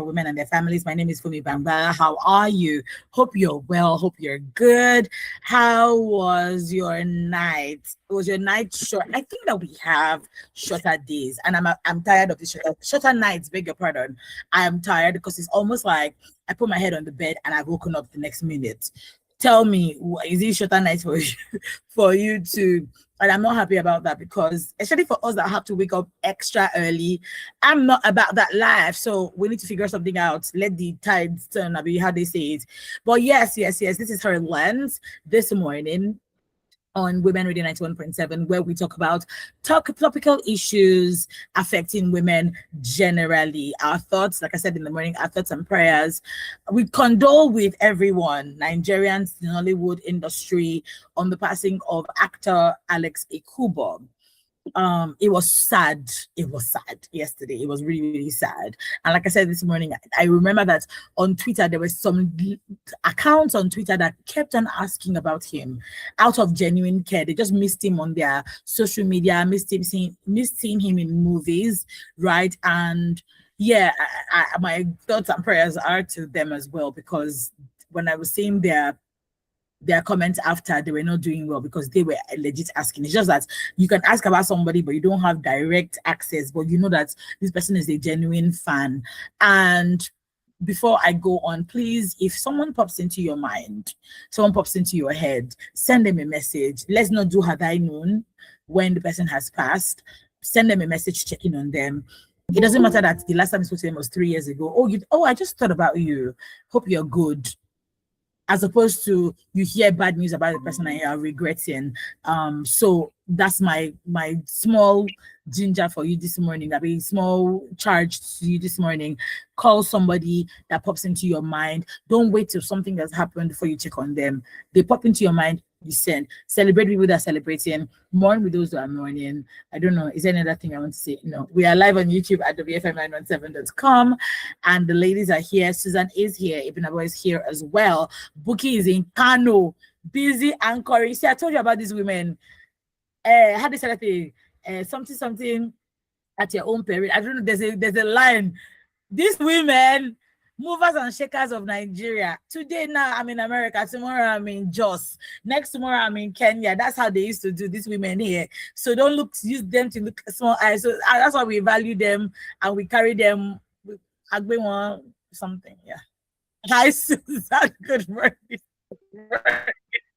women and their families. My name is Fumi Bambara. How are you? Hope you're well. Hope you're good. How was your night? Was your night short? I think that we have shorter days, and I'm tired of the shorter nights. Beg your pardon. I am tired because it's almost like I put my head on the bed and I've woken up the next minute. Tell me, is it shorter nights for you, for you to? And I'm not happy about that because, especially for us that have to wake up extra early, I'm not about that life. So we need to figure something out. Let the tides turn, I mean, how they say it. But yes. This is HerLens this morning on Women Radio 91.7, where we talk about topical issues affecting women generally. Our thoughts, like I said in the morning, our thoughts and prayers. We condole with everyone, Nigerians, the Hollywood industry, on the passing of actor Alex Ekubo. It was sad. It was sad yesterday. It was really, really sad. And like I said this morning, I remember that on Twitter, there were some accounts on Twitter that kept on asking about him out of genuine care. They just missed him on their social media, missed seeing him in movies, right? And yeah, my thoughts and prayers are to them as well, because when I was seeing their comments after, they were not doing well because they were legit asking. It's just that you can ask about somebody, but you don't have direct access, but you know that this person is a genuine fan. And before I go on, please, if someone pops into your mind, someone pops into your head, send them a message. Let's not do had I known when the person has passed. Send them a message checking on them. It doesn't matter that the last time I spoke to them was 3 years ago. I just thought about you. Hope you're good. As opposed to you hear bad news about the person and you are regretting. So that's my small ginger for you this morning. That be small charge to you this morning. Call somebody that pops into your mind. Don't wait till something has happened before you check on them. They pop into your mind, you send. Celebrate people that are celebrating. Mourn with those who are mourning. I don't know. Is there any other thing I want to say? No. We are live on YouTube at WFM917.com. And the ladies are here. Susan is here. Ibinabo is here as well. Buki is in Kano. Busy anchoring. See, I told you about these women. How do you say that thing? Something at your own peril. I don't know. There's a line. These women, movers and shakers of Nigeria. Today now I'm in America. Tomorrow I'm in Jos. Next tomorrow I'm in Kenya. That's how they used to do, these women here. So don't use them to look small eyes. So that's why we value them and we carry them with Agbewan something. Yeah. Hi Susan. Good morning.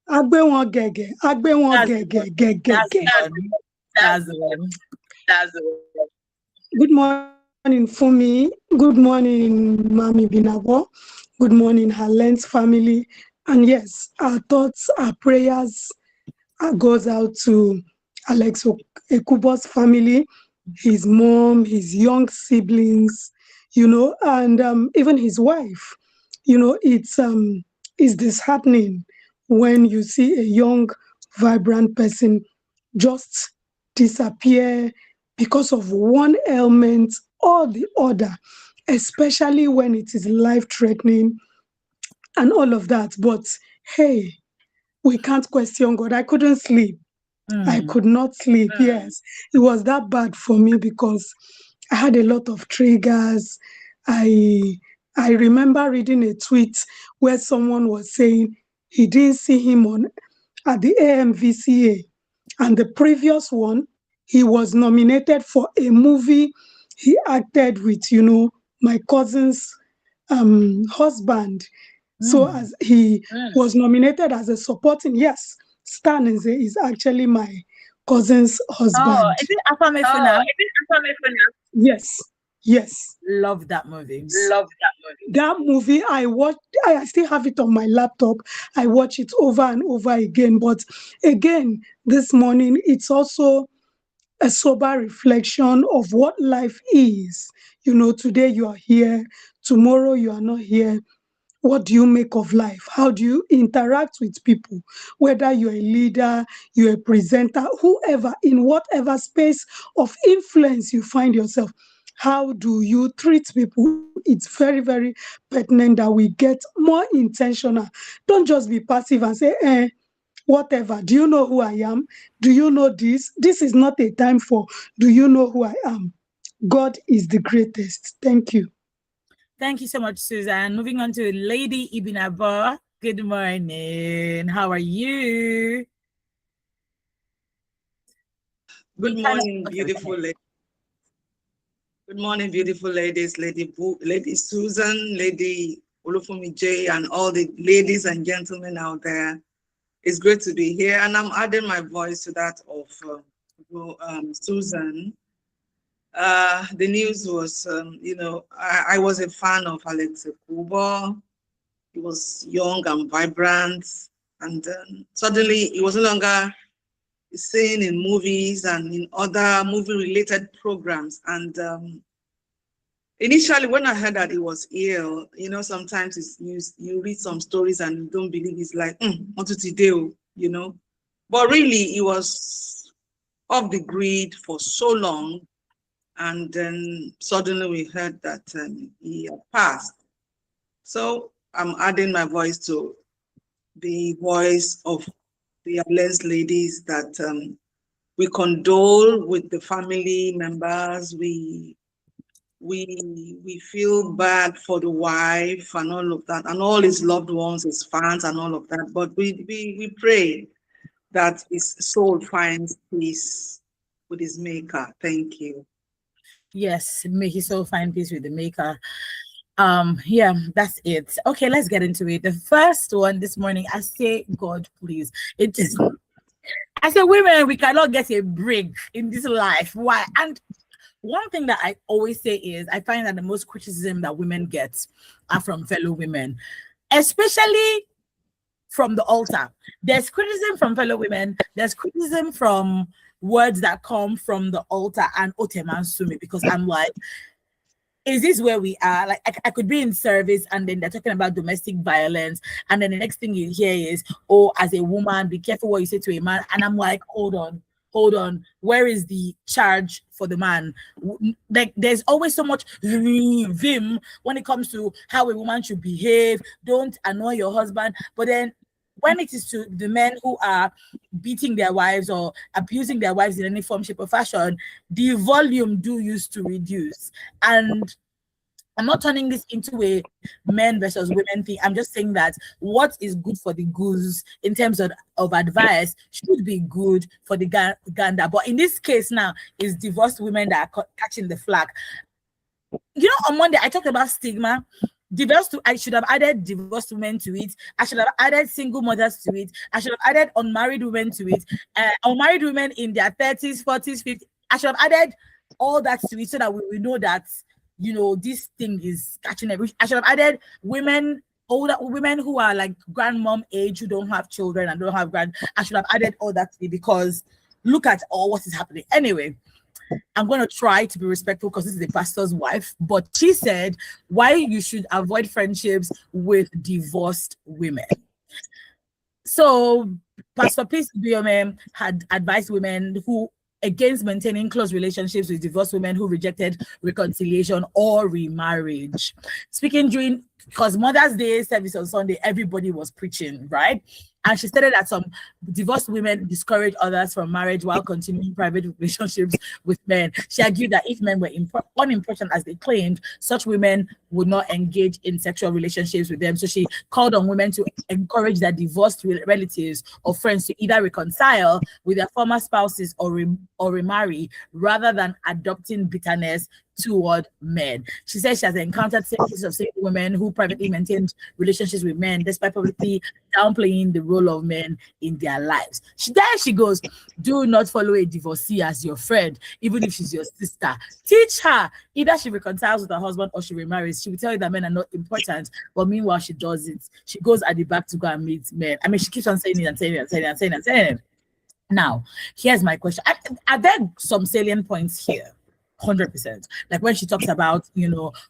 Agbewan gege. That's the one. Good morning, Fumi. Good morning, Mami Binabo. Good morning, HerLens family. And yes, our thoughts, our prayers goes out to Alex Ekubo's family, his mom, his young siblings, and even his wife. It's disheartening when you see a young, vibrant person just disappear because of one ailment or the other, especially when it is life-threatening and all of that. But hey, we can't question God. I couldn't sleep. I could not sleep. Yes, it was that bad for me because I had a lot of triggers. I remember reading a tweet where someone was saying he didn't see him at the AMVCA, and the previous one, he was nominated for a movie he acted with, my cousin's husband. So as he was nominated as a supporting, yes, Stan is actually my cousin's husband. Oh, is it Afamefuna? Yes. Love that movie. That movie, I watched, I still have it on my laptop. I watch it over and over again. But again, this morning, it's also a sober reflection of what life is. Today you are here, tomorrow you are not here. What do you make of life? How do you interact with people? Whether you're a leader, you're a presenter, whoever, in whatever space of influence you find yourself, how do you treat people? It's very, very pertinent that we get more intentional. Don't just be passive and say, whatever. Do you know who I am? Do you know this? This is not a time for, do you know who I am? God is the greatest. Thank you. Thank you so much, Susan. Moving on to Lady Ibinabo. Good morning. How are you? Good Turn up. morning, Okay, we can hear beautiful ladies. Good morning, beautiful ladies, Lady Susan, Lady Olufumi J, and all the ladies and gentlemen out there. It's great to be here, and I'm adding my voice to that of Susan. The news was, I was a fan of Alex Kubo. He was young and vibrant, and suddenly he was no longer seen in movies and in other movie-related programs. And initially, when I heard that he was ill, sometimes you read some stories and you don't believe it's like, what did he do? But really, he was off the grid for so long. And then suddenly we heard that he had passed. So I'm adding my voice to the voice of the HerLens ladies that we condole with the family members. We feel bad for the wife and all of that, and all his loved ones, his fans, and all of that. But we pray that his soul finds peace with his maker. Thank you. Yes, may his soul find peace with the maker. Yeah, that's it. Okay, let's get into it. The first one this morning, I say, God, please. It is I say, women, we cannot get a break in this life. Why? And one thing that I always say is I find that the most criticism that women get are from fellow women, especially from the altar. There's criticism from fellow women, there's criticism from words that come from the altar and Oteman Sumi, because I'm like, is this where we are? Like, I could be in service and then they're talking about domestic violence, and then the next thing you hear is, oh, as a woman, be careful what you say to a man. And I'm like, hold on, where is the charge for the man? Like, there's always so much vim when it comes to how a woman should behave. Don't annoy your husband. But then when it is to the men who are beating their wives or abusing their wives in any form, shape, or fashion, the volume do used to reduce. And I'm not turning this into a men versus women thing. I'm just saying that what is good for the goose in terms of advice should be good for the gander. But in this case now, it's divorced women that are catching the flag. On Monday, I talked about stigma. I should have added divorced women to it. I should have added single mothers to it. I should have added unmarried women to it. Unmarried women in their 30s, 40s, 50s. I should have added all that to it so that we will know that, this thing is catching every. I should have added older women who are like grandmom age, who don't have children and don't have I should have added all that to it, because look at all what is happening. Anyway, I'm going to try to be respectful because this is the pastor's wife, but she said why you should avoid friendships with divorced women. So Pastor Peace Ibiyeomie had advised women who against maintaining close relationships with divorced women who rejected reconciliation or remarriage. Speaking during, because Mother's Day service on Sunday, everybody was preaching, right? And she stated that some divorced women discourage others from marriage while continuing private relationships with men. She argued that if men were unimportant as they claimed, such women would not engage in sexual relationships with them. So she called on women to encourage their divorced relatives or friends to either reconcile with their former spouses or remarry, rather than adopting bitterness toward men. She says she has encountered cases of single women who privately maintained relationships with men despite publicly downplaying the role of men in their lives. She goes, do not follow a divorcee as your friend, even if she's your sister. Teach her. Either she reconciles with her husband or she remarries. She will tell you that men are not important, but meanwhile she does it. She goes at the back to go and meet men. I mean, she keeps on saying it and saying it and saying it and saying it and saying it. Now, here's my question. Are there some salient points here? 100%. Like when she talks about,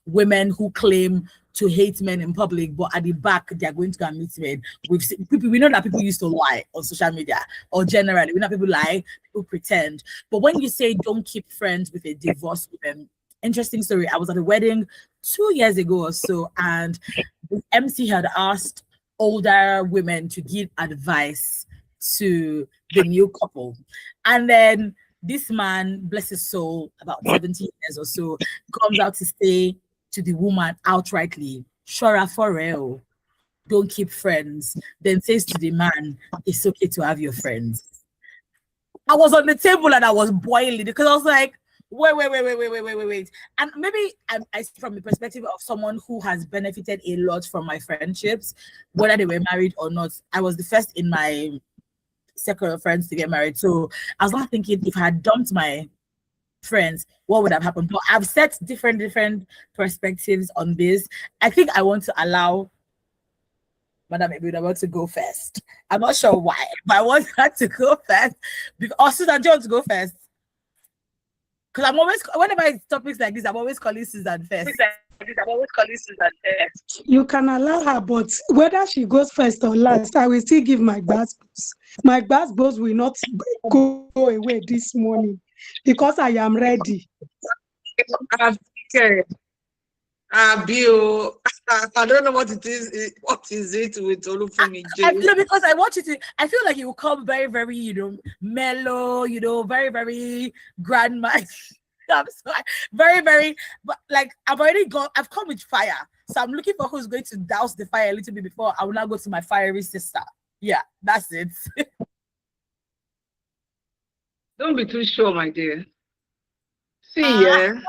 women who claim to hate men in public, but at the back they are going to go and meet men. We know that people used to lie on social media, or generally, we know people lie, people pretend. But when you say don't keep friends with a divorced woman, interesting story. I was at a wedding 2 years ago or so, and the MC had asked older women to give advice to the new couple, and then this man, bless his soul, about 70 years or so, comes out to say, to the woman outrightly, "Shora for real, don't keep friends," then says to the man, "It's okay to have your friends." I was on the table and I was boiling because I was like, wait. And maybe I from the perspective of someone who has benefited a lot from my friendships, whether they were married or not. I was the first in my circle of friends to get married. So I was not thinking if I had dumped my friends, what would have happened? But I've set different perspectives on this. I think I want to allow Madam Ibiyeomie to go first. I'm not sure why, but I want her to go first. Or Susan Jones to go first. Because I'm always, whenever it's topics like this, I'm always calling Susan first. You can allow her, but whether she goes first or last, I will still give my baskets. My baskets will not go away this morning because I am ready. I'm scared. Bio, I don't know what it is. What is it with Olufemi J? I feel because I want you to. I feel like you will come very, very, mellow. Very, very grandma. I'm sorry, very, very. But like I've already gone. I've come with fire, so I'm looking for who's going to douse the fire a little bit before I will now go to my fiery sister. Yeah, that's it. Don't be too sure, my dear. See, yeah.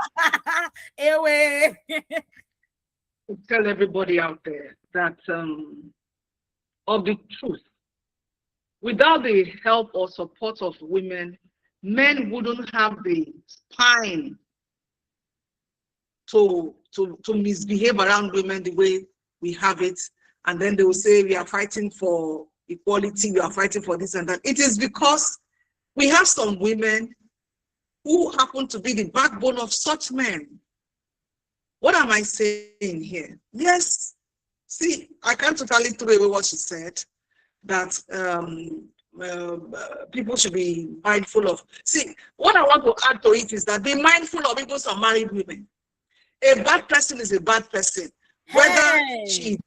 Anyway. Tell everybody out there that of the truth, without the help or support of women, men wouldn't have the spine to misbehave around women the way we have it. And then they will say we are fighting for equality, we are fighting for this and that. It is because we have some women who happen to be the backbone of such men. What am I saying here? Yes, see, I can't totally throw away what she said, that people should be mindful of. See, what I want to add to it is that be mindful of even some married women. A bad person is a bad person, whether she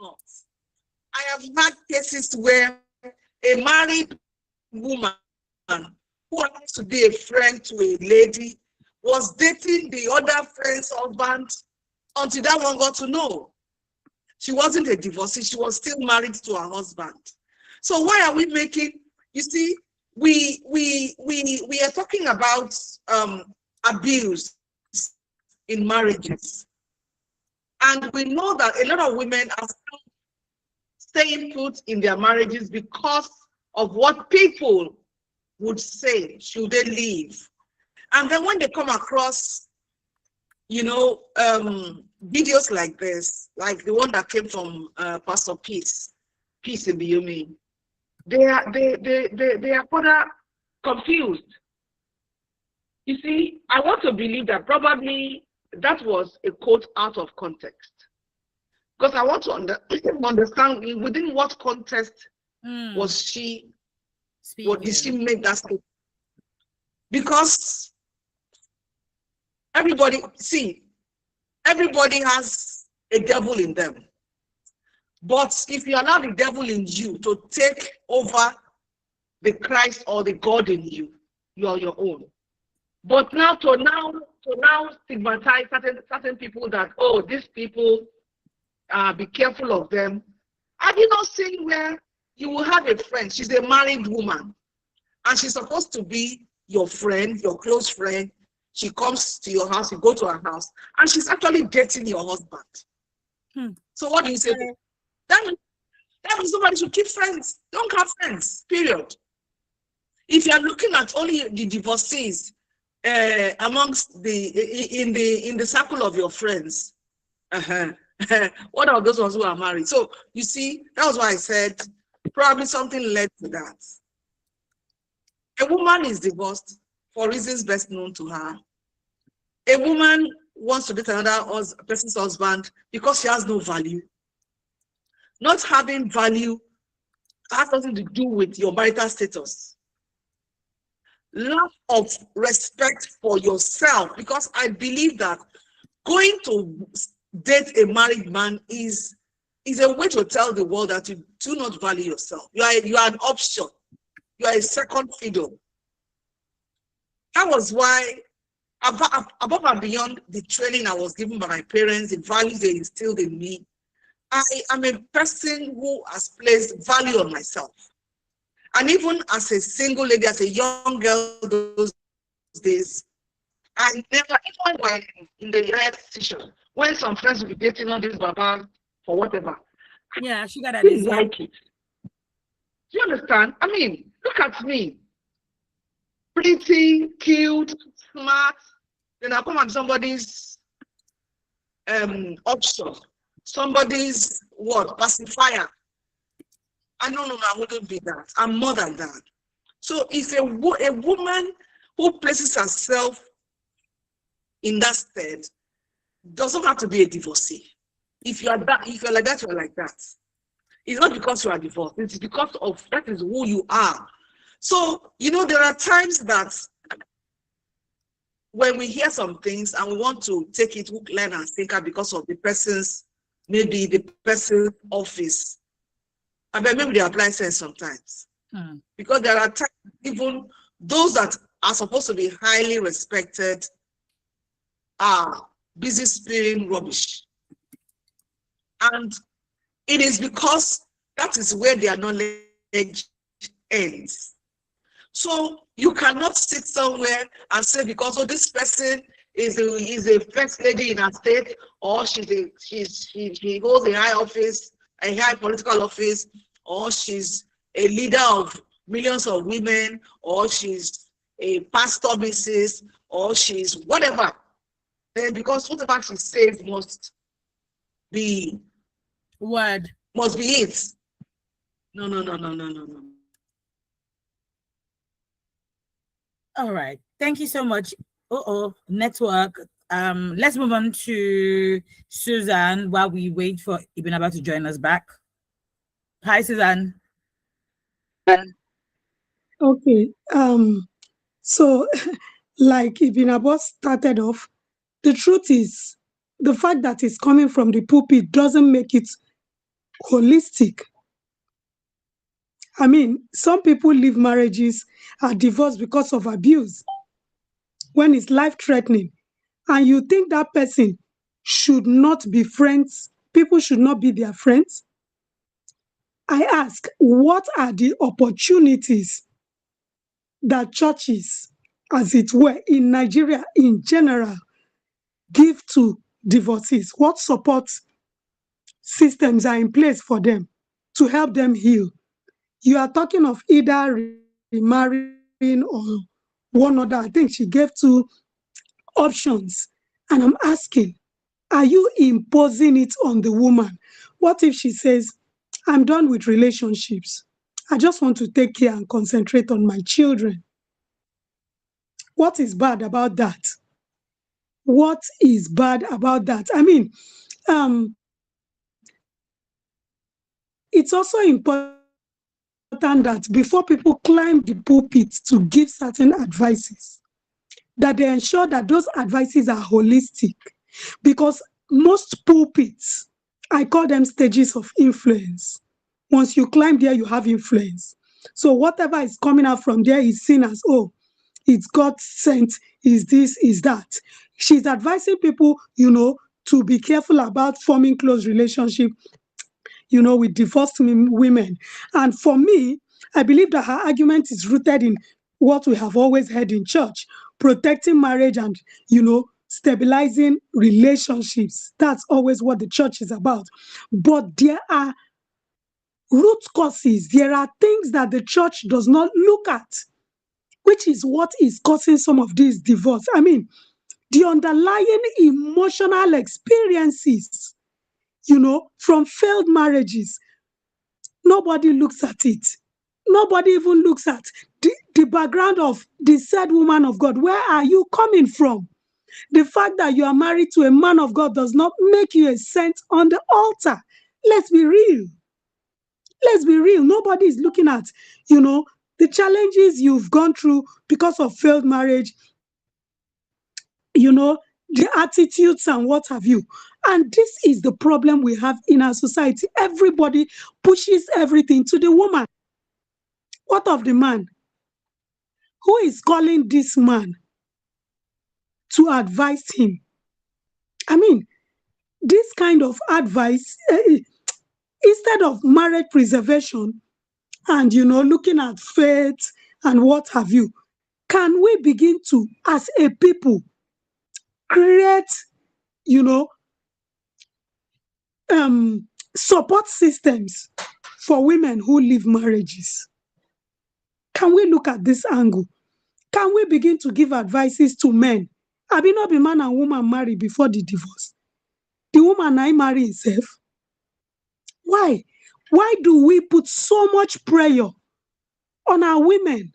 not. I have had cases where a married woman who happens to be a friend to a lady was dating the other friend's husband until that one got to know. She wasn't a divorcee, she was still married to her husband. So why are we making, you see, we are talking about abuse in marriages. And we know that a lot of women are still staying put in their marriages because of what people would say should they leave. And then when they come across, videos like this, like the one that came from Pastor Peace Ibiyeomie, they are further confused. You see, I want to believe that probably that was a quote out of context, because I want to understand within what context was she. What did she make that statement? Because everybody has a devil in them. But if you allow the devil in you to take over the Christ or the God in you, you are your own. But now to stigmatize certain people that, oh, these people, be careful of them. Have you not seen where you will have a friend? She's a married woman, and she's supposed to be your friend, your close friend. She comes to your house, you go to her house, and she's actually dating your husband. So what do you say? That means somebody should keep friends. Don't have friends, period. If you're looking at only the divorcees amongst in the circle of your friends, what are those ones who are married? So you see, that was why I said probably something led to that. A woman is divorced for reasons best known to her. A woman wants to date another person's husband because she has no value. Not having value has nothing to do with your marital status. Lack of respect for yourself, because I believe that going to date a married man is a way to tell the world that you do not value yourself. You are an option. You are a second fiddle. That was why above and beyond the training I was given by my parents, the values they instilled in me, I am a person who has placed value on myself. And even as a single lady, as a young girl those days, I never, even when in the rare situation, when some friends will be dating on this baba for whatever, Yeah, sugar I daddies. didn't Yeah. like it. Do you understand? I mean, look at me, pretty, cute, smart. Then I come on somebody's option, somebody's what pacifier. I no, I wouldn't be that. I'm more than that. So if a woman who places herself in that stead doesn't have to be a divorcee. If you are that, if you're like that, you're like that. It's not because you are divorced. It's because of that is who you are. So there are times that when we hear some things and we want to take it hook, line, and sinker because of the person's maybe the person's office, and then maybe they apply sense sometimes. Because there are times even those that are supposed to be highly respected are busy spewing rubbish. And it is because that is where their knowledge ends. So you cannot sit somewhere and say because this person is a first lady in her state, or she holds a high office, a high political office, or she's a leader of millions of women, or she's a pastor Mrs., or she's whatever. Then because whatever she says be Word. must be it. No, no, no, no, no, no, no. All right. Thank you so much. Network. Let's move on to Suzanne while we wait for Ibinaba to join us back. Hi, Suzanne. Okay. So like Ibinabo started off, the truth is the fact that it's coming from the pulpit doesn't make it holistic. I mean, some people leave marriages, are divorced because of abuse when it's life threatening, and you think that person should not be friends, people should not be their friends. I ask, what are the opportunities that churches, as it were, in Nigeria in general, give to divorcees? What support systems are in place for them to help them heal? You are talking of either remarrying or one other. I think she gave two options. And I'm asking, are you imposing it on the woman? What if she says, I'm done with relationships. I just want to take care and concentrate on my children? What is bad about that? What is bad about that? I mean, um, it's also important that before people climb the pulpit to give certain advices, that they ensure that those advices are holistic. Because most pulpits, I call them stages of influence. Once you climb there, you have influence. So whatever is coming out from there is seen as, oh, it's God sent, is this, is that. She's advising people, to be careful about forming close relationship, with divorced women. And for me, I believe that her argument is rooted in what we have always heard in church: protecting marriage and, stabilizing relationships. That's always what the church is about. But there are root causes, there are things that the church does not look at, which is what is causing some of these divorce. I mean, the underlying emotional experiences, from failed marriages. Nobody looks at it. Nobody even looks at the background of the said woman of God. Where are you coming from? The fact that you are married to a man of God does not make you a saint on the altar. Let's be real. Let's be real. Nobody is looking at, the challenges you've gone through because of failed marriage, the attitudes and what have you. And this is the problem we have in our society. Everybody pushes everything to the woman. What of the man? Who is calling this man to advise him. I mean, this kind of advice, instead of marriage preservation and, looking at faith and what have you, can we begin to, as a people, create, you know, support systems for women who leave marriages? Can we look at this angle? Can we begin to give advices to men? I mean, not be man and woman marry before the divorce. The woman I marry himself. Why? Why do we put so much pressure on our women?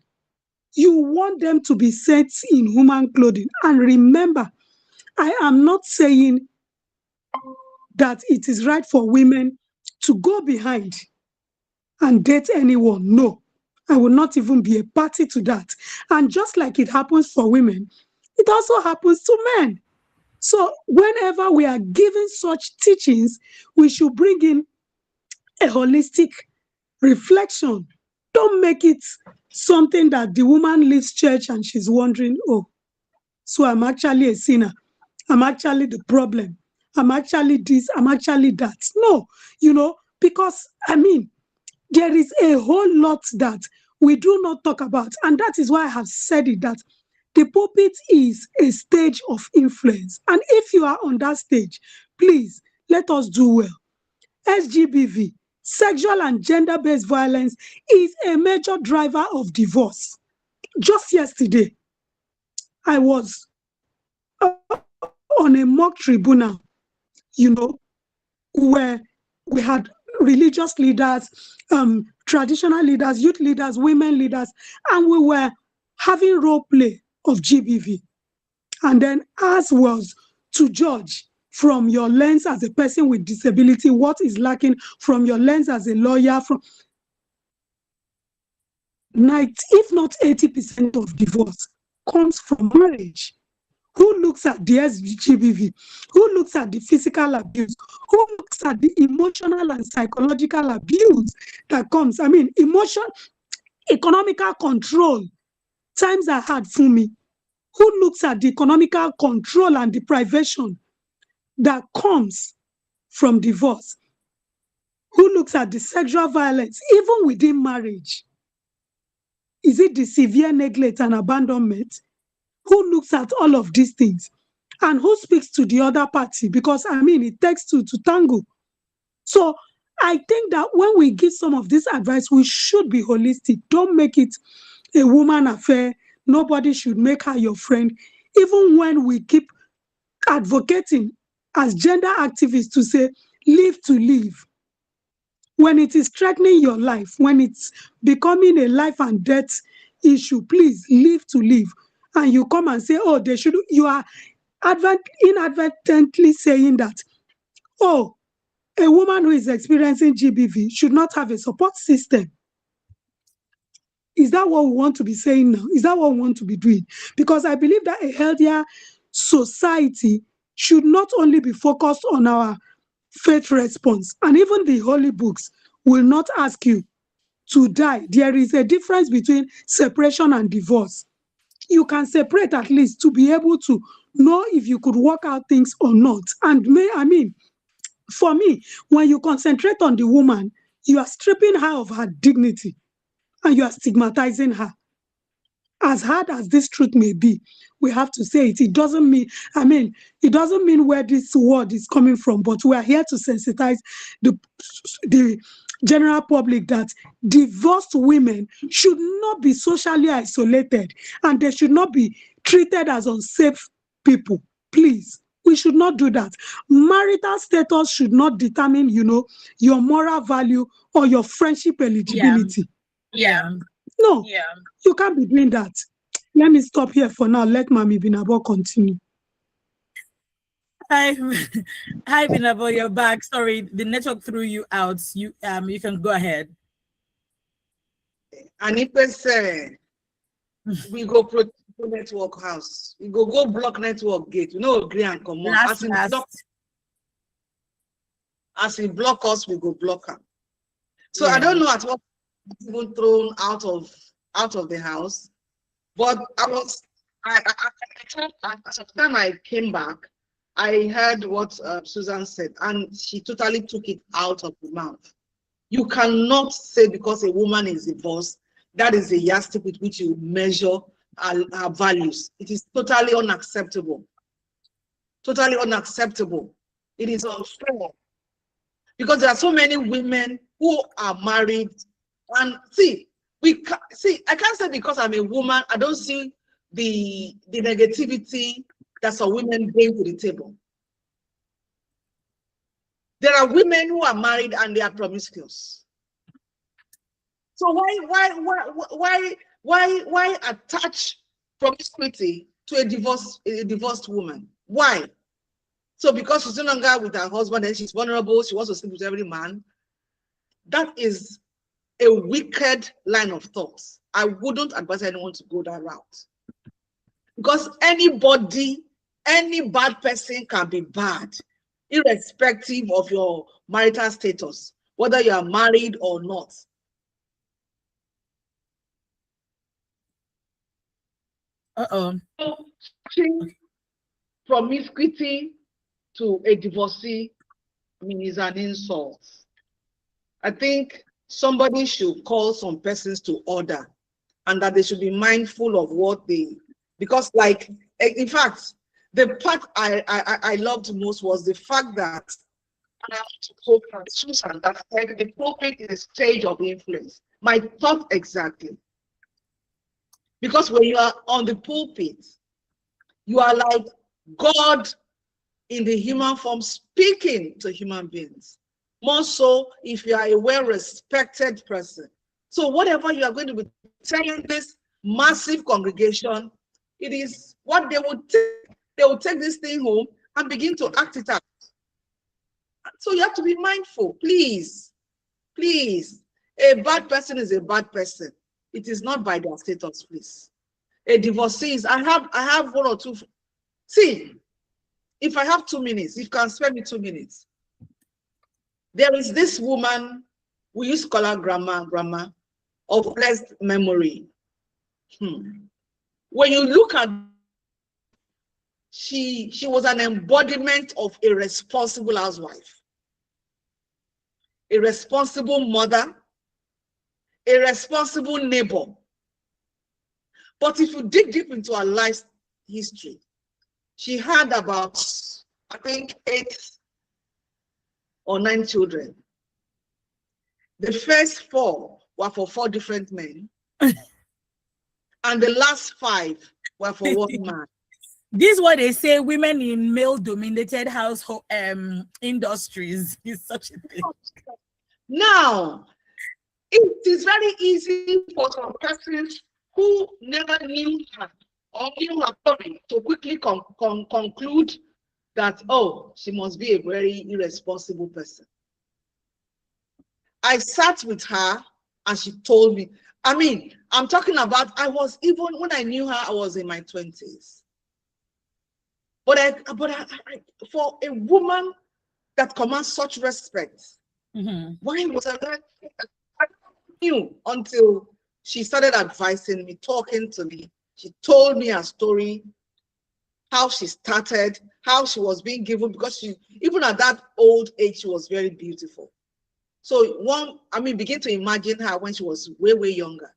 You want them to be set in human clothing. And remember, I am not saying that it is right for women to go behind and date anyone. No, I will not even be a party to that. And just like it happens for women, it also happens to men. So whenever we are giving such teachings, we should bring in a holistic reflection. Don't make it something that the woman leaves church and she's wondering, oh, so I'm actually a sinner. I'm actually the problem. I'm actually this, I'm actually that. No, because there is a whole lot that we do not talk about. And that is why I have said it, that the pulpit is a stage of influence. And if you are on that stage, please let us do well. SGBV, sexual and gender-based violence, is a major driver of divorce. Just yesterday, I was on a mock tribunal, where we had religious leaders, traditional leaders, youth leaders, women leaders, and we were having role play of GBV. And then ours was to judge from your lens as a person with disability, what is lacking, from your lens as a lawyer, from 90, if not 80% of divorce comes from marriage. Who looks at the SGBV? Who looks at the physical abuse? Who looks at the emotional and psychological abuse that comes? Economical control. Times are hard for me. Who looks at the economical control and deprivation that comes from divorce? Who looks at the sexual violence, even within marriage? Is it the severe neglect and abandonment? Who looks at all of these things? And who speaks to the other party? Because, it takes two to tango. So I think that when we give some of this advice, we should be holistic. Don't make it a woman affair. Nobody should make her your friend. Even when we keep advocating as gender activists to say, live to live. When it is threatening your life, when it's becoming a life and death issue, please live to live. And you come and say, oh, they should, you are inadvertently saying that, oh, a woman who is experiencing GBV should not have a support system. Is that what we want to be saying now? Is that what we want to be doing? Because I believe that a healthier society should not only be focused on our faith response, and even the holy books will not ask you to die. There is a difference between separation and divorce. You can separate at least to be able to know if you could work out things or not. And for me, when you concentrate on the woman, you are stripping her of her dignity and you are stigmatizing her. As hard as this truth may be, we have to say it. It doesn't mean where this word is coming from, but we are here to sensitize the general public that divorced women should not be socially isolated and they should not be treated as unsafe people. Please, we should not do that. Marital status should not determine, your moral value or your friendship eligibility. Yeah. No, you can't be doing that. Let me stop here for now. Let Mami Binabo continue. Hi, Binabo, you're back. Sorry, the network threw you out. You can go ahead. And if they say we go pro network house, we go block network gate. Agree and come on. As we block us, we go block them. So I don't know at what even thrown out of the house, but I was At the time I came back, I heard what Susan said, and she totally took it out of the mouth. You cannot say because a woman is divorced, that is a yardstick with which you measure our values. It is totally unacceptable. Totally unacceptable. It is unfair. Because there are so many women who are married. And see, I can't say because I'm a woman, I don't see the negativity that some women bring to the table. There are women who are married and they are promiscuous. So why attach promiscuity to a divorced woman? Why? So because she's no longer with her husband and she's vulnerable, she wants to sleep with every man. That is a wicked line of thought. I wouldn't advise anyone to go that route. Because anybody, any bad person can be bad, irrespective of your marital status, whether you are married or not. Promiscuity to a divorcee, I mean, is an insult. I think somebody should call some persons to order, and that they should be mindful of what they, because like, in fact, the part I loved most was the fact that Susan, that the pulpit is a stage of influence. My thought exactly. Because when you are on the pulpit, you are like God in the human form speaking to human beings. More so if you are a well-respected person. So whatever you are going to be telling this massive congregation, it is what they will take. They will take this thing home and begin to act it out. So you have to be mindful, please. Please. A bad person is a bad person. It is not by their status, please. A divorcee, I have one or two. See, if I have 2 minutes, you can spare me 2 minutes. There is this woman, we used to call her grandma of blessed memory. When you look at, she was an embodiment of a responsible housewife, a responsible mother, a responsible neighbor. But if you dig deep into her life history, she had about, I think, 8 or 9 children. The first 4 were for 4 different men, and the last 5 were for 1 man. This is what they say: women in male-dominated household industries is such a thing. Now, it is very easy for some persons who never knew her or knew her story to quickly conclude that, oh, she must be a very irresponsible person. I sat with her and she told me, I mean, I'm talking about, I was, even when I knew her, I was in my 20s. But for a woman that commands such respect, why was I that? I knew until she started advising me, talking to me. She told me her story, how she started, how she was being given, because she, even at that old age, she was very beautiful. So begin to imagine her when she was way, way younger.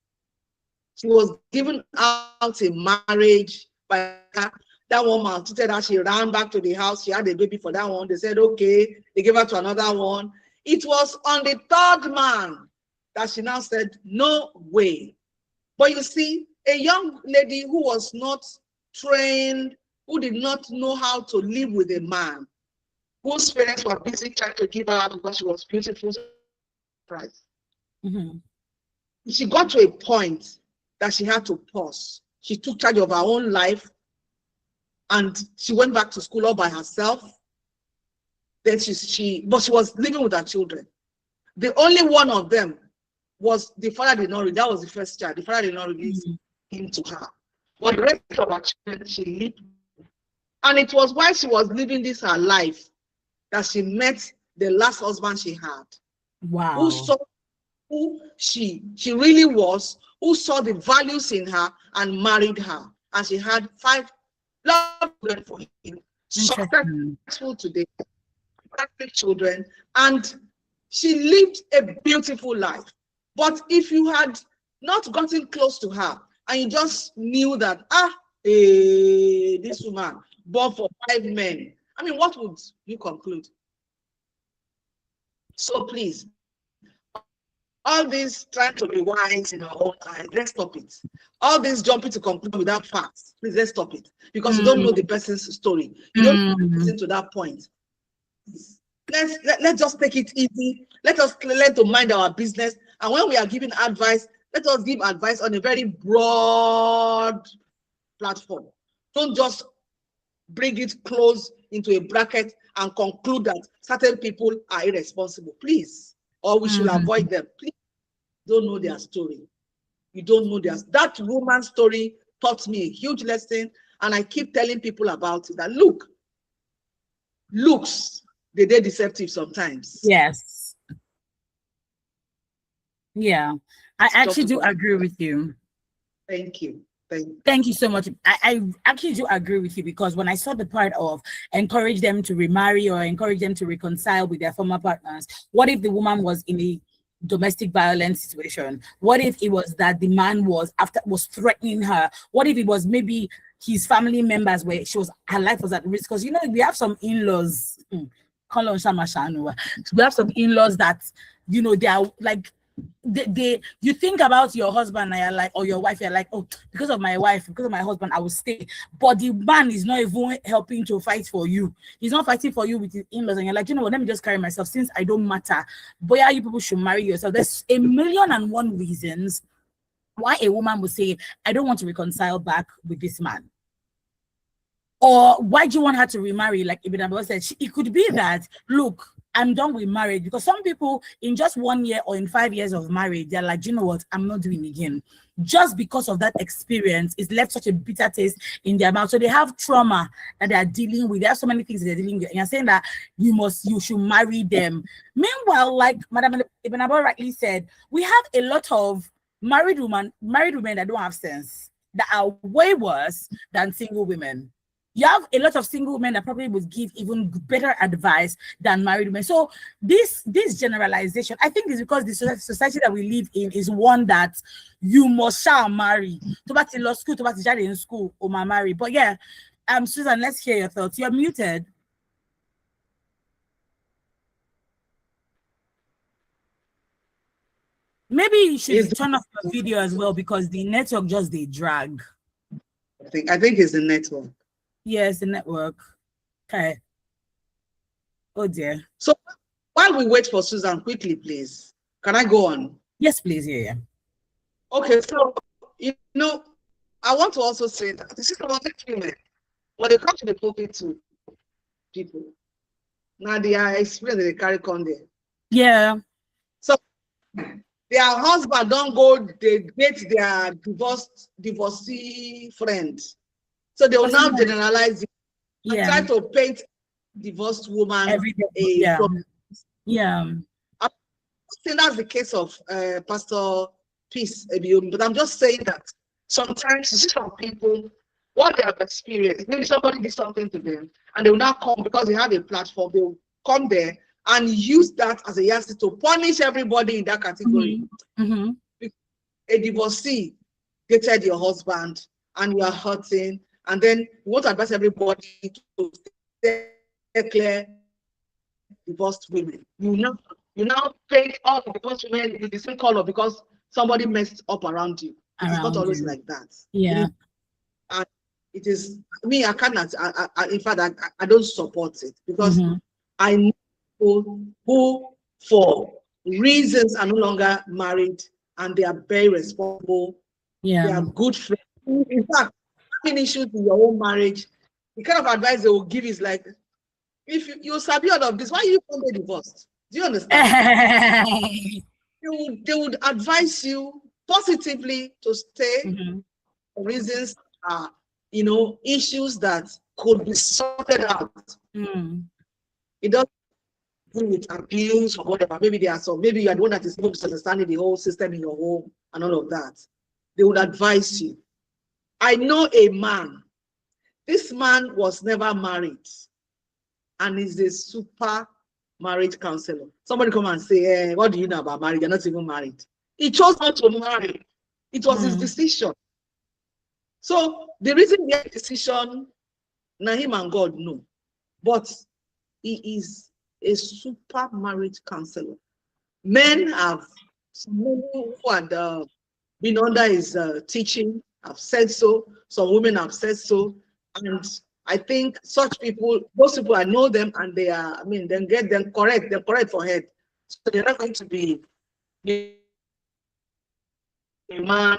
She was given out in marriage by her. That one maltreated her. She ran back to the house. She had a baby for that one. They said, okay. They gave her to another one. It was on the 3rd man that she now said, no way. But you see, a young lady who was not trained, who did not know how to live with a man, whose parents were busy trying to give her because she was beautiful. She got to a point that she had to pause. She took charge of her own life and she went back to school all by herself. Then but she was living with her children. The only one of them was the father did not read. That was the first child. The father did not release him to her. But the rest of her children, she lived. And it was while she was living this her life that she met the last husband she had. Wow. Who saw who she really was, who saw the values in her and married her. and she had 5 love children for him, successful today, 5 children, and she lived a beautiful life. But if you had not gotten close to her and you just knew that, this woman born for 5 men, I mean, what would you conclude? So please, all this trying to be wise in our own eyes, let's stop it. All this jumping to conclusion without facts, please, let's stop it. Because you don't know the person's story. You don't listen to that point. Let's just take it easy. Let us learn to mind our business. And when we are giving advice, let us give advice on a very broad platform. Don't just bring it close into a bracket and conclude that certain people are irresponsible, please, or we should avoid them. Please, don't know their story. You don't know theirs. That woman's story taught me a huge lesson, and I keep telling people about it, that look, looks, they're deceptive sometimes. Yes. Yeah, I actually do agree with you. Thank you. Thank you so much. I actually do agree with you, because when I saw the part of encourage them to remarry or encourage them to reconcile with their former partners, what if the woman was in a domestic violence situation? What if it was that the man was threatening her? What if it was maybe his family members where her life was at risk? Because we have some in-laws. We have some in-laws that they are like, you think about your husband and you're like, or your wife, you're like, oh, because of my wife, because of my husband, I will stay. But the man is not even helping to fight for you. He's not fighting for you with his in-laws, and you're like, let me just carry myself, since I don't matter. Boy, you people should marry yourself. There's 1,000,001 reasons why a woman would say, I don't want to reconcile back with this man. Or why do you want her to remarry? Like Ibiyeomie said, it could be that, look, I'm done with marriage. Because some people in just 1 year or in 5 years of marriage, they're like, you know what, I'm not doing it again. Just because of that experience, it's left such a bitter taste in their mouth. So they have trauma that they are dealing with. They have so many things that they're dealing with. And you're saying that you should marry them. Meanwhile, like Madam Ibiyeomie rightly said, we have a lot of married women that don't have sense, that are way worse than single women. You have a lot of single women that probably would give even better advice than married women. So this generalization, I think, is because the society that we live in is one that you must shall marry. To back to law school, to back to in school, or marry. But yeah, Susan, let's hear your thoughts. You're muted. Maybe you should turn off your video as well, because the network just they drag. I think it's the network. Yes, the network. Okay. Oh dear. So while we wait for Susan, quickly, please, can I go on? Yes, please. Yeah. Okay, so I want to also say that this is about women. When they come to the pulpit to people, now they are experience they carry on there. Yeah. So their husband don't go, they date their divorcee friend. So they will now generalize it and try to paint divorced woman a problem. Yeah. I think that's the case of Pastor Peace Ibiyeomie, but I'm just saying that sometimes some people, what they have experienced, maybe somebody did something to them, and they will now come because they have a platform, they will come there and use that as a yardstick to punish everybody in that category. A divorcee dated your husband and you are hurting, and then you want to advise everybody to stay clear divorced women. You now paint all the divorced women in the same color because somebody messed up around you. It's not always like that. Yeah. It is me. I cannot. In fact, I don't support it, because I know people who, for reasons, are no longer married and they are very responsible. Yeah. They are good friends. In fact, having issues in your own marriage, the kind of advice they will give is like, if you sabi all of this, why you can't get divorced? Do you understand? They would advise you positively to stay. For reasons are, issues that could be sorted out. It doesn't do with abuse or whatever. Maybe you are the one that is misunderstanding the whole system in your home and all of that. They would advise you. I know a man. This man was never married and is a super marriage counselor. Somebody come and say, what do you know about marriage? You're not even married. He chose not to marry. It was his decision. So the reason he had a decision, now him and God know. But he is a super marriage counselor. Men have, some men who had been under his teaching have said so. Some women have said so. And I think such people, those people, I know them and they are, I mean, then get them correct, they're correct for head. So they're not going to be a man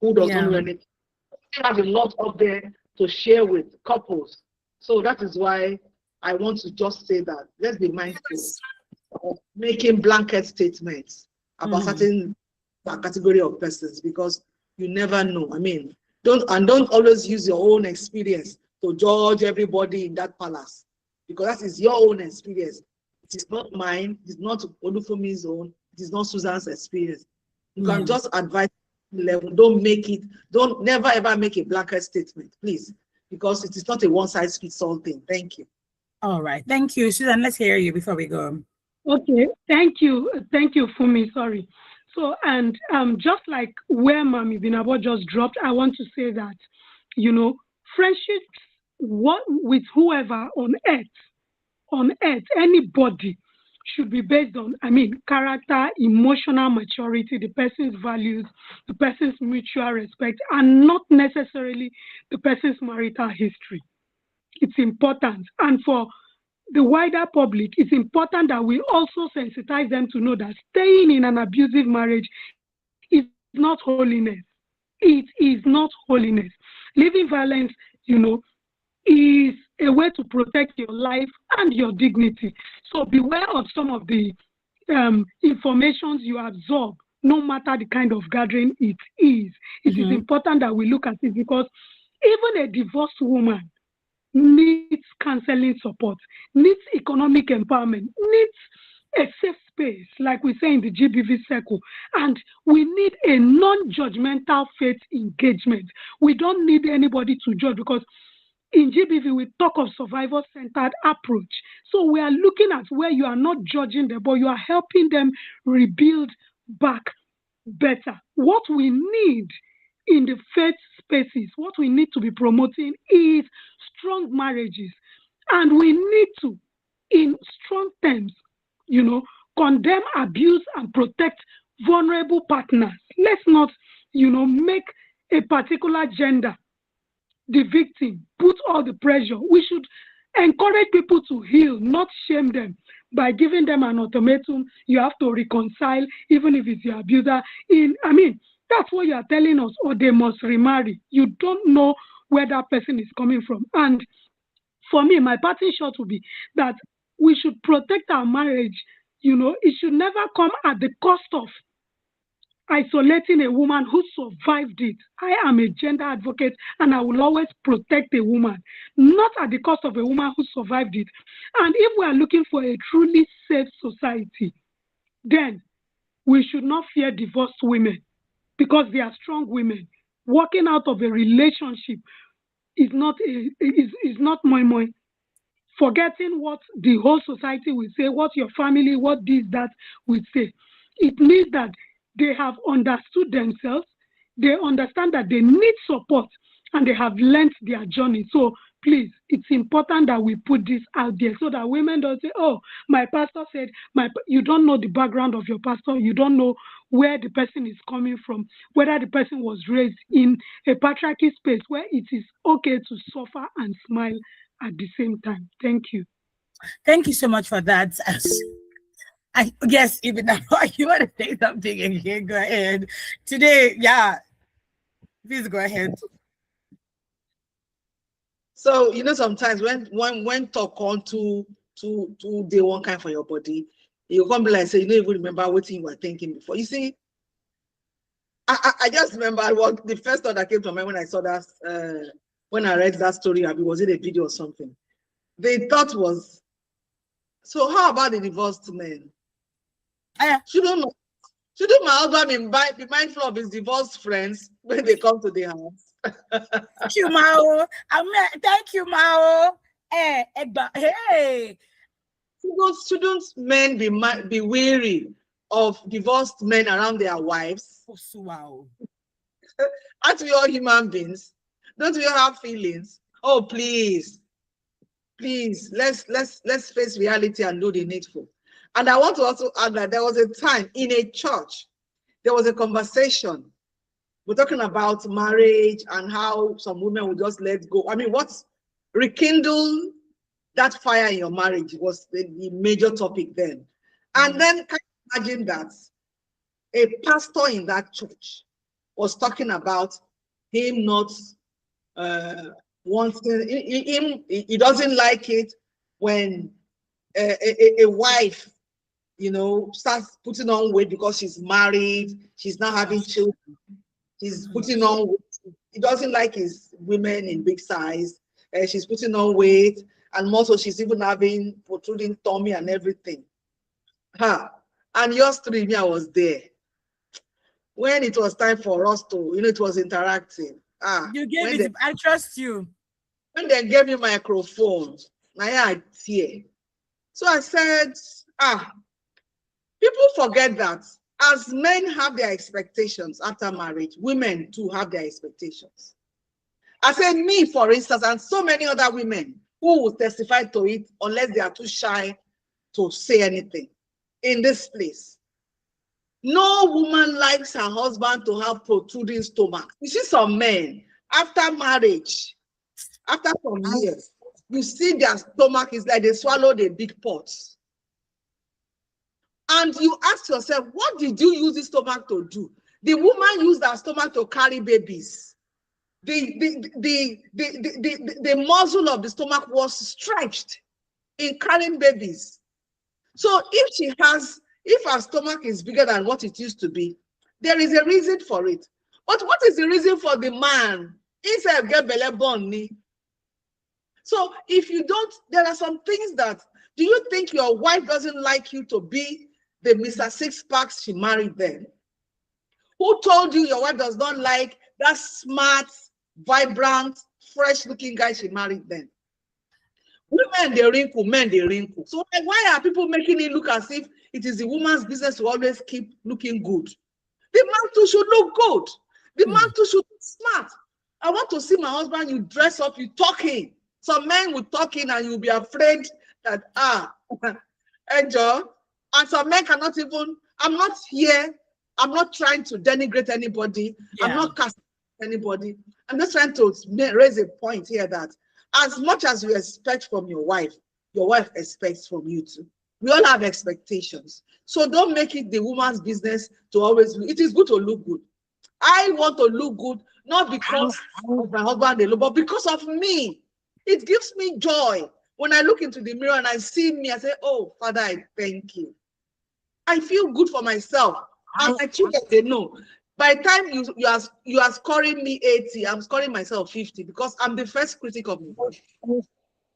who doesn't know anything. They have a lot up there to share with couples. So that is why I want to just say that let's be mindful of making blanket statements about certain category of persons, because you never know. I mean, don't always use your own experience to judge everybody in that palace, because that is your own experience. It is not mine. It is not Olufumi's own. It is not Susan's experience. You can just advise level. Don't never ever make a blanket statement, please, because it is not a one-size-fits-all thing. Thank you. All right. Thank you, Susan. Let's hear you before we go. Okay, thank you, Fumi. Sorry. So, and just like where Mami Binabo just dropped, I want to say that, friendships with whoever on earth, anybody should be based on, character, emotional maturity, the person's values, the person's mutual respect, and not necessarily the person's marital history. It's important. And for the wider public, it's important that we also sensitize them to know that staying in an abusive marriage is not holiness. It is not holiness. Living violence, is a way to protect your life and your dignity. So beware of some of the informations you absorb, no matter the kind of gathering it is. It is important that we look at it, because even a divorced woman needs counseling support, needs economic empowerment, needs a safe space, like we say in the GBV circle. And we need a non-judgmental faith engagement. We don't need anybody to judge, because in GBV, we talk of survivor-centered approach. So we are looking at where you are not judging them, but you are helping them rebuild back better. What we need in the faith spaces, what we need to be promoting is strong marriages. And we need to, in strong terms, condemn abuse and protect vulnerable partners. Let's not, make a particular gender the victim, put all the pressure. We should encourage people to heal, not shame them by giving them an ultimatum. You have to reconcile, even if it's your abuser. That's what you are telling us, or they must remarry. You don't know where that person is coming from. And for me, my parting shot will be that we should protect our marriage. It should never come at the cost of isolating a woman who survived it. I am a gender advocate and I will always protect a woman, not at the cost of a woman who survived it. And if we are looking for a truly safe society, then we should not fear divorced women, because they are strong women. Walking out of a relationship is not moi moi. Forgetting what the whole society will say, what your family, what this, that will say. It means that they have understood themselves, they understand that they need support, and they have learned their journey. So please, it's important that we put this out there so that women don't say, oh, my pastor said, you don't know the background of your pastor, you don't know where the person is coming from, whether the person was raised in a patriarchy space where it is okay to suffer and smile at the same time. Thank you. Thank you so much for that. I guess even now you want to say something again. Go ahead. Today, please go ahead. So sometimes when talk on to day one kind for your body, you come be like say you don't even remember what you were thinking before. You see, I just remember what the first thought that came to mind when I saw that when I read that story. Was it a video or something? The thought was, so how about the divorced men? Shouldn't my husband be mindful of his divorced friends when they come to the house? Thank you, Mao. Thank you, Mao. Hey. Shouldn't men be weary of divorced men around their wives? Oh, wow. Aren't we all human beings? Don't we all have feelings? Oh, please, let's face reality and do the needful. And I want to also add that there was a time in a church, there was a conversation. We're talking about marriage and how some women will just let go. I mean, what's rekindle that fire in your marriage was the major topic then. And then can you imagine that a pastor in that church was talking about him not wanting, he doesn't like it when a wife, starts putting on weight because she's married, she's not having children, she's putting on weight. He doesn't like his women in big size. She's putting on weight, and also she's even having protruding tummy and everything. And yours truly, me, I was there. When it was time for us to, it was interactive. You gave it. I trust you. When they gave me microphone, I tear. So I said, people forget that as men have their expectations after marriage, women too have their expectations. I said, me, for instance, and so many other women who will testify to it unless they are too shy to say anything in this place. No woman likes her husband to have protruding stomach. You see some men, after marriage, after some years, you see their stomach is like they swallowed a big pot. And you ask yourself, what did you use this stomach to do? The woman used her stomach to carry babies. The muzzle of the stomach was stretched in carrying babies. So if her stomach is bigger than what it used to be, there is a reason for it. But what is the reason for the man? Inside get belle born. So if you don't, there are some things that, do you think your wife doesn't like you to be the Mr. Six Packs she married then? Who told you your wife does not like that smart, vibrant, fresh-looking guy she married then? Women, they wrinkle, men, they wrinkle. So why are people making it look as if it is the woman's business to always keep looking good? The man too should look good. The man too should look smart. I want to see my husband, you dress up, you talking. Some men will talk in and you'll be afraid that, enjoy. And some men cannot even, I'm not here, I'm not trying to denigrate anybody. Yeah. I'm not casting anybody. I'm just trying to raise a point here that as much as you expect from your wife expects from you too. We all have expectations. So don't make it the woman's business to always, it is good to look good. I want to look good, not because of my husband alone, but because of me. It gives me joy. When I look into the mirror and I see me, I say, oh, Father, I thank you. I feel good for myself. And my children, they know. By the time you are scoring me 80, I'm scoring myself 50 because I'm the first critic of me.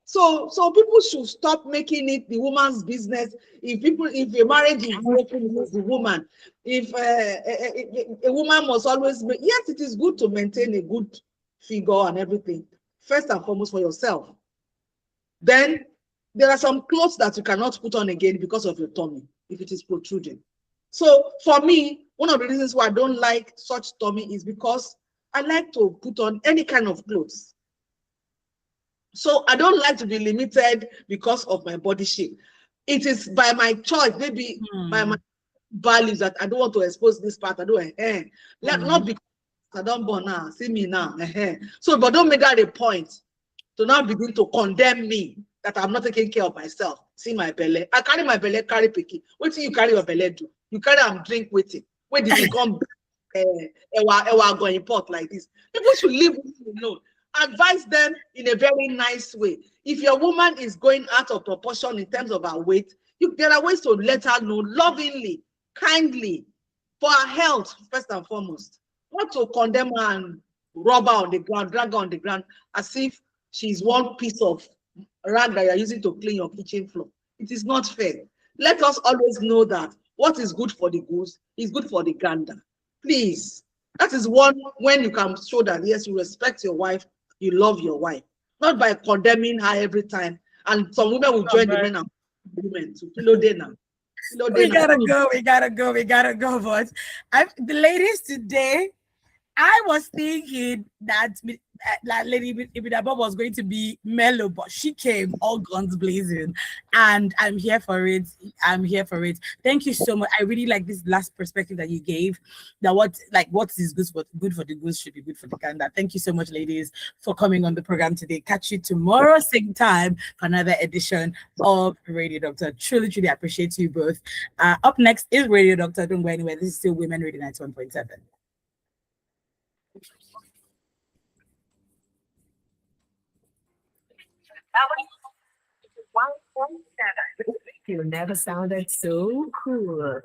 So people should stop making it the woman's business. If a marriage is broken, it's the woman. If a woman must always make, yes, it is good to maintain a good figure and everything. First and foremost for yourself. Then there are some clothes that you cannot put on again because of your tummy, if it is protruding. So for me, one of the reasons why I don't like such tummy is because I like to put on any kind of clothes. So I don't like to be limited because of my body shape. It is by my choice, maybe by my values that I don't want to expose this part. I don't not because I don't born now, see me now. So, but don't make that a point to now begin to condemn me that I'm not taking care of myself. See my belly. I carry my belly, carry picky. What do you carry your belly do? You carry and drink with it. Where did you come? Going import like this. People should leave me alone. Advise them in a very nice way. If your woman is going out of proportion in terms of her weight, there are ways to let her know lovingly, kindly, for her health, first and foremost. Not to condemn her and rub her on the ground, drag her on the ground, as if she's one piece of rag that you're using to clean your kitchen floor. It is not fair. Let us always know that what is good for the goose is good for the gander. Please, That is one when you can show that yes, you respect your wife, you love your wife, not by condemning her every time. And some women will join the men and women to kilo day now. Kilo day We now. gotta go. We gotta go. We gotta go. But the ladies today, I was thinking that that Lady Ibidabo was going to be mellow, but she came all guns blazing, and I'm here for it. I'm here for it. Thank you so much. I really like this last perspective that you gave. That what is good for the goose should be good for the gander. Thank you so much, ladies, for coming on the program today. Catch you tomorrow same time for another edition of Radio Doctor. Truly, truly appreciate you both. Up next is Radio Doctor. Don't go anywhere. This is still Women Radio 91.7. You never sounded so cool.